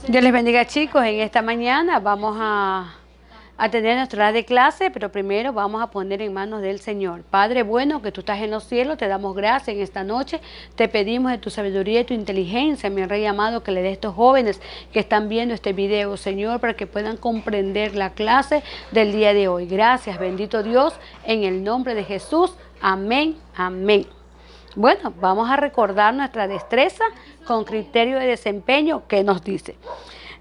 Dios les bendiga, chicos. En esta mañana vamos a tener nuestra hora de clase, pero primero vamos a poner en manos del Señor. Padre bueno, que tú estás en los cielos, te damos gracias en esta noche. Te pedimos de tu sabiduría y tu inteligencia, mi Rey amado, que le dé a estos jóvenes que están viendo este video, Señor, para que puedan comprender la clase del día de hoy. Gracias, bendito Dios, en el nombre de Jesús. Amén, amén. Bueno, vamos a recordar nuestra destreza con criterio de desempeño que nos dice.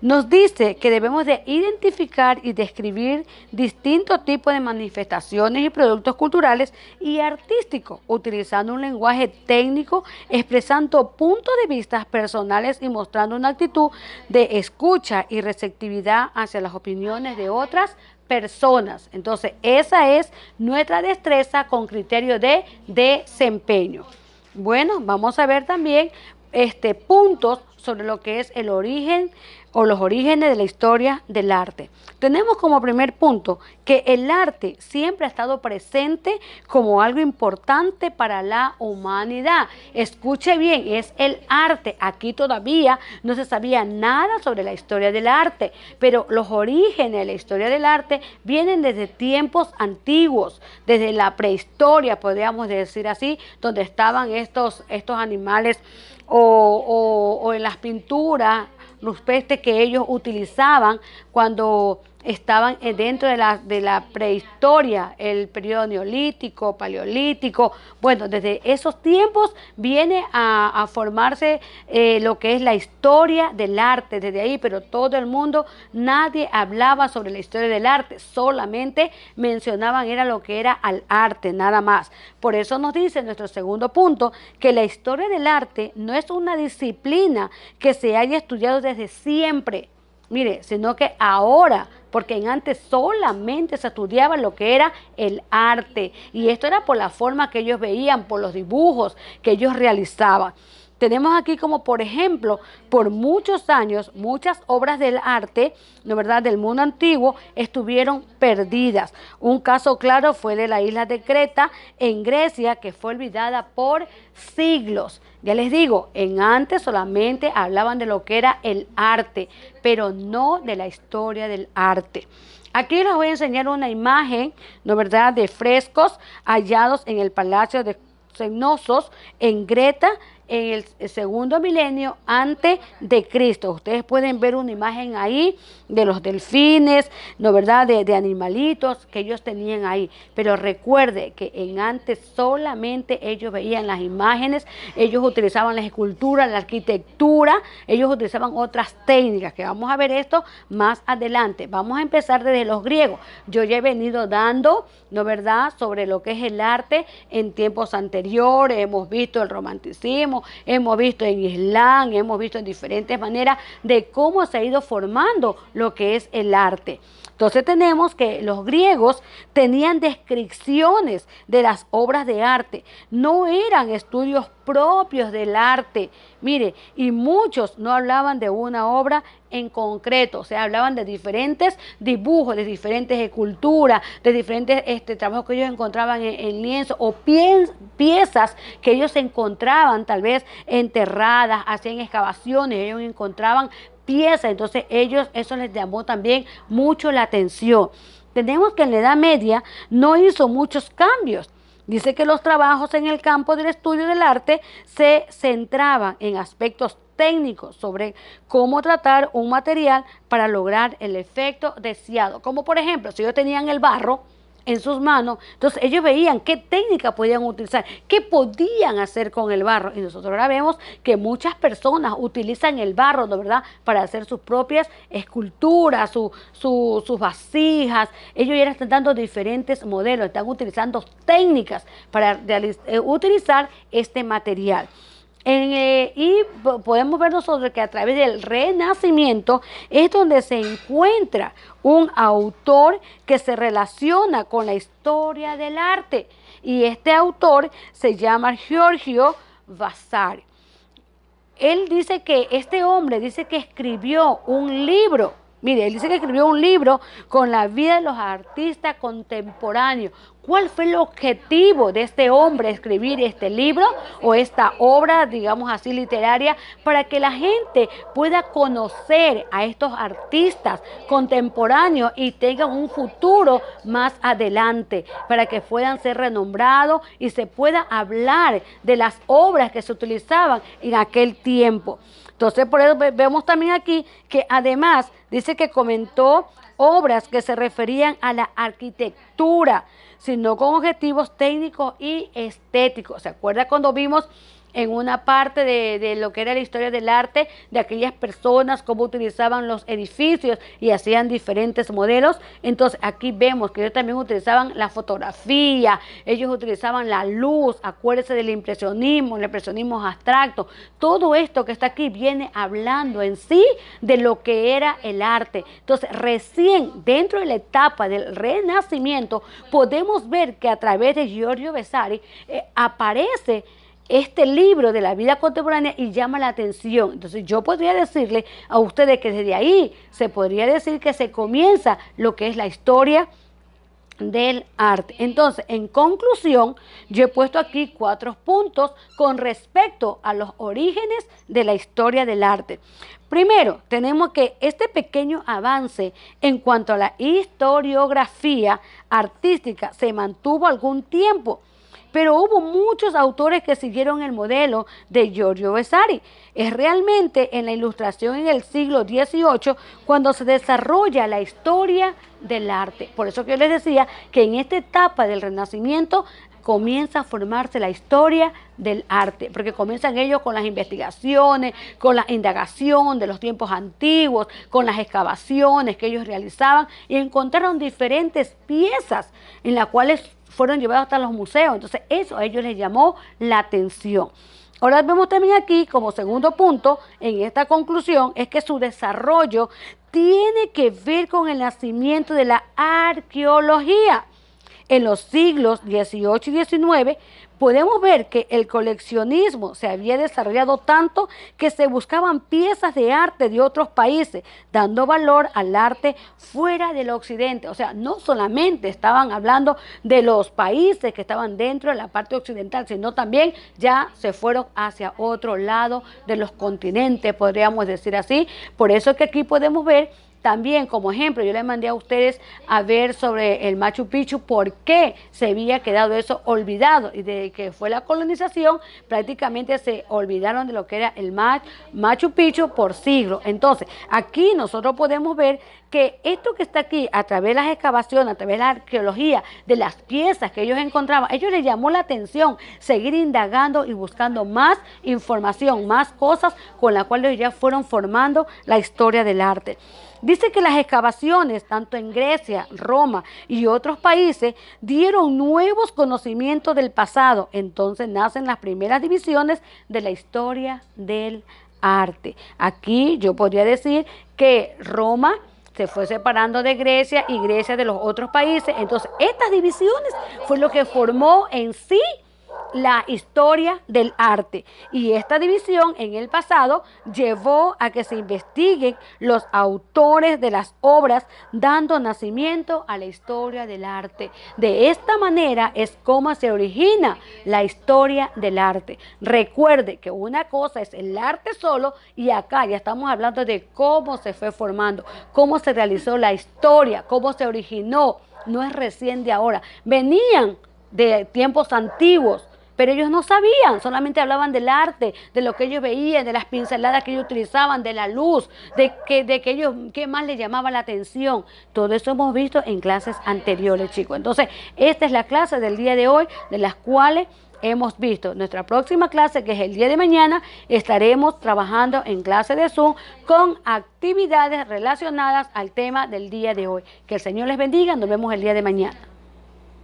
Nos dice que debemos de identificar y describir distintos tipos de manifestaciones y productos culturales y artísticos, utilizando un lenguaje técnico, expresando puntos de vista personales y mostrando una actitud de escucha y receptividad hacia las opiniones de otras personas. Entonces, esa es nuestra destreza con criterio de desempeño. Bueno, vamos a ver también puntos sobre lo que es el origen o los orígenes de la historia del arte. Tenemos como primer punto que el arte siempre ha estado presente como algo importante para la humanidad. Escuche bien, es el arte. Aquí todavía no se sabía nada sobre la historia del arte, pero los orígenes de la historia del arte vienen desde tiempos antiguos, desde la prehistoria, podríamos decir así, donde estaban estos animales o en las pinturas rupestres que ellos utilizaban cuando estaban dentro de la prehistoria, el periodo neolítico, paleolítico. Bueno, desde esos tiempos viene a formarse lo que es la historia del arte, desde ahí, pero todo el mundo, nadie hablaba sobre la historia del arte, solamente mencionaban era lo que era al arte, nada más. Por eso nos dice nuestro segundo punto, que la historia del arte no es una disciplina que se haya estudiado desde siempre, mire, sino que ahora, porque en antes solamente se estudiaba lo que era el arte, y esto era por la forma que ellos veían, por los dibujos que ellos realizaban. Tenemos aquí como por ejemplo, por muchos años, muchas obras del arte, ¿no verdad?, del mundo antiguo estuvieron perdidas. Un caso claro fue de la isla de Creta en Grecia, que fue olvidada por siglos. Ya les digo, en antes solamente hablaban de lo que era el arte, pero no de la historia del arte. Aquí les voy a enseñar una imagen, ¿no verdad?, de frescos hallados en el Palacio de Cnosos en Creta en el segundo milenio antes de Cristo. Ustedes pueden ver una imagen ahí de los delfines, ¿no verdad?, de animalitos que ellos tenían ahí. Pero recuerde que en antes solamente ellos veían las imágenes, ellos utilizaban la escultura, la arquitectura, ellos utilizaban otras técnicas, que vamos a ver esto más adelante. Vamos a empezar desde los griegos. Yo ya he venido dando, ¿no verdad?, sobre lo que es el arte en tiempos anteriores. Hemos visto el romanticismo, hemos visto en Islam, hemos visto en diferentes maneras de cómo se ha ido formando lo que es el arte. Entonces tenemos que los griegos tenían descripciones de las obras de arte, no eran estudios propios del arte. Mire, y muchos no hablaban de una obra en concreto, o sea, hablaban de diferentes dibujos, de diferentes esculturas, de diferentes trabajos que ellos encontraban en lienzo o piezas que ellos encontraban tal vez enterradas, hacían excavaciones, ellos encontraban piezas, entonces eso les llamó también mucho la atención. Tenemos que en la Edad Media no hizo muchos cambios. Dice que los trabajos en el campo del estudio del arte se centraban en aspectos técnicos sobre cómo tratar un material para lograr el efecto deseado. Como por ejemplo, si ellos tenían el barro en sus manos, entonces ellos veían qué técnica podían utilizar, qué podían hacer con el barro. Y nosotros ahora vemos que muchas personas utilizan el barro, ¿no verdad?, para hacer sus propias esculturas, sus vasijas. Ellos ya están dando diferentes modelos, están utilizando técnicas para utilizar este material. Y podemos ver nosotros que a través del Renacimiento es donde se encuentra un autor que se relaciona con la historia del arte, y este autor se llama Giorgio Vasari. Él dice que este hombre dice que escribió un libro Mire, él dice que escribió un libro con la vida de los artistas contemporáneos. ¿Cuál fue el objetivo de este hombre escribir este libro o esta obra, digamos así, literaria, para que la gente pueda conocer a estos artistas contemporáneos y tengan un futuro más adelante, para que puedan ser renombrados y se pueda hablar de las obras que se utilizaban en aquel tiempo? Entonces, por eso vemos también aquí que además dice que comentó obras que se referían a la arquitectura, sino con objetivos técnicos y estéticos. ¿Se acuerda cuando vimos en una parte de lo que era la historia del arte, de aquellas personas, cómo utilizaban los edificios y hacían diferentes modelos? Entonces aquí vemos que ellos también utilizaban la fotografía, ellos utilizaban la luz, acuérdense del impresionismo, el impresionismo abstracto. Todo esto que está aquí viene hablando en sí de lo que era el arte. Entonces recién dentro de la etapa del Renacimiento podemos ver que a través de Giorgio Vasari aparece este libro de la vida contemporánea y llama la atención. Entonces yo podría decirle a ustedes que desde ahí se podría decir que se comienza lo que es la historia del arte. Entonces, en conclusión, yo he puesto aquí 4 puntos con respecto a los orígenes de la historia del arte. Primero, tenemos que este pequeño avance en cuanto a la historiografía artística se mantuvo algún tiempo, pero hubo muchos autores que siguieron el modelo de Giorgio Vasari. Es realmente en la Ilustración en el siglo XVIII cuando se desarrolla la historia del arte. Por eso que yo les decía que en esta etapa del Renacimiento comienza a formarse la historia del arte, porque comienzan ellos con las investigaciones, con la indagación de los tiempos antiguos, con las excavaciones que ellos realizaban y encontraron diferentes piezas en las cuales fueron llevados hasta los museos. Entonces eso a ellos les llamó la atención. Ahora vemos también aquí como segundo punto en esta conclusión es que su desarrollo tiene que ver con el nacimiento de la arqueología. En los siglos XVIII y XIX podemos ver que el coleccionismo se había desarrollado tanto que se buscaban piezas de arte de otros países, dando valor al arte fuera del occidente. O sea, no solamente estaban hablando de los países que estaban dentro de la parte occidental, sino también ya se fueron hacia otro lado de los continentes, podríamos decir así. Por eso es que aquí podemos ver también, como ejemplo, yo les mandé a ustedes a ver sobre el Machu Picchu, por qué se había quedado eso olvidado. Y desde que fue la colonización, prácticamente se olvidaron de lo que era el Machu Picchu por siglos. Entonces, aquí nosotros podemos ver que esto que está aquí, a través de las excavaciones, a través de la arqueología, de las piezas que ellos encontraban, a ellos les llamó la atención seguir indagando y buscando más información, más cosas con las cuales ya fueron formando la historia del arte. Dice que las excavaciones, tanto en Grecia, Roma y otros países, dieron nuevos conocimientos del pasado. Entonces nacen las primeras divisiones de la historia del arte. Aquí yo podría decir que Roma se fue separando de Grecia y Grecia de los otros países. Entonces estas divisiones fue lo que formó en sí la historia del arte, y esta división en el pasado llevó a que se investiguen los autores de las obras, dando nacimiento a la historia del arte. De esta manera es como se origina la historia del arte. Recuerde que una cosa es el arte solo y acá ya estamos hablando de cómo se fue formando, cómo se realizó la historia, cómo se originó. No es recién de ahora, venían de tiempos antiguos, pero ellos no sabían, solamente hablaban del arte, de lo que ellos veían, de las pinceladas que ellos utilizaban, de la luz, de que ellos, qué más les llamaba la atención. Todo eso hemos visto en clases anteriores, chicos. Entonces, esta es la clase del día de hoy, de las cuales hemos visto. Nuestra próxima clase, que es el día de mañana, estaremos trabajando en clase de Zoom con actividades relacionadas al tema del día de hoy. Que el Señor les bendiga, nos vemos el día de mañana.